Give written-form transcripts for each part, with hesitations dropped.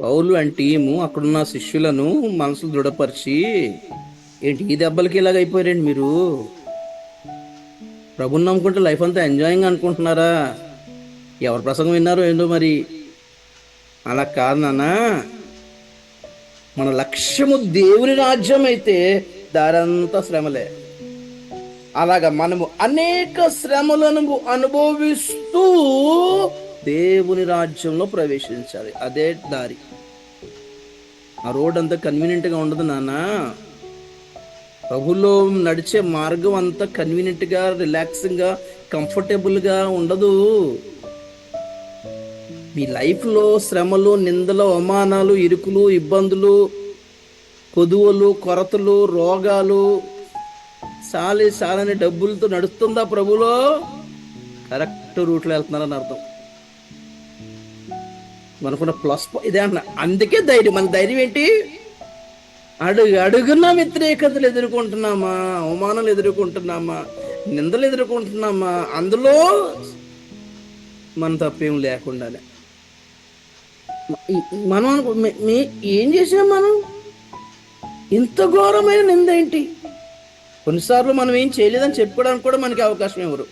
Paul and team అక్కడున్న శిష్యులను మనసులు దృఢపరిచి, ఏంటి ఈ దెబ్బలకి ఇలాగ అయిపోయారండి మీరు? ప్రభుని నమ్ముకుంటే లైఫ్ అంతా ఎంజాయింగ్ అనుకుంటున్నారా? ఎవరి ప్రసంగం విన్నారో ఏందో మరి. అలా కాదు నాన్న, మన లక్ష్యము దేవుని రాజ్యం అయితే దారంతా శ్రమలే. అలాగా మనము అనేక శ్రమలను అనుభవిస్తూ దేవుని రాజ్యంలో ప్రవేశించాలి. అదే దారి. ఆ రోడ్ అంతా కన్వీనియంట్గా ఉండదు నాన్న. ప్రభులో నడిచే మార్గం అంతా కన్వీనియంట్గా, రిలాక్సింగ్గా, కంఫర్టబుల్గా ఉండదు. మీ లైఫ్లో శ్రమలు, నిందలు, అవమానాలు, ఇరుకులు, ఇబ్బందులు, కొదువలు, కొరతలు, రోగాలు, సాలని డబ్బులతో నడుస్తుందా ప్రభులో? కరెక్ట్ రూట్లో వెళ్తున్నారని అర్థం. మనకున్న ప్లస్ ఇదే అంటున్నా. అందుకే ధైర్యం. మన ధైర్యం ఏంటి? అడుగున్న వ్యతిరేకతలు ఎదుర్కొంటున్నామా, అవమానాలు ఎదుర్కొంటున్నామా, నిందలు ఎదుర్కొంటున్నామా, అందులో మన తప్పేం లేకుండానే మనం ఏం చేసాం మనం? ఇంత ఘోరమైన నింద ఏంటి? కొన్నిసార్లు మనం ఏం చేయలేదని చెప్పుకోవడానికి కూడా మనకి అవకాశం ఇవ్వరు.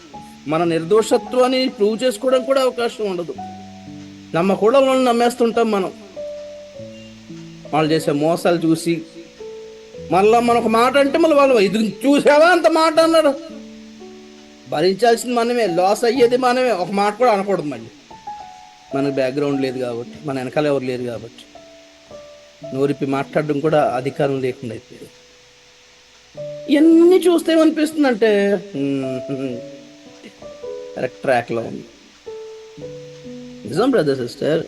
మన నిర్దోషత్వాన్ని ప్రూవ్ చేసుకోవడానికి కూడా అవకాశం ఉండదు. కూడా వాళ్ళని నమ్మేస్తుంటాం మనం. వాళ్ళు చేసే మోసాలు చూసి మళ్ళీ మనం ఒక మాట అంటే మళ్ళీ వాళ్ళు ఇది చూసావా అంత మాట అన్నాడు. భరించాల్సింది మనమే, లాస్ అయ్యేది మనమే. ఒక మాట కూడా అనకూడదు. మళ్ళీ మనకు బ్యాక్గ్రౌండ్ లేదు కాబట్టి, మన వెనకాల ఎవరు లేరు కాబట్టి నోరిప్పి మాట్లాడడం కూడా అధికారం లేకుండా అయిపోయింది. ఇవన్నీ చూస్తే ఏమనిపిస్తుంది అంటే కరెక్ట్ ట్రాక్లో ఉంది. నిజం బ్రదర్ సిస్టర్.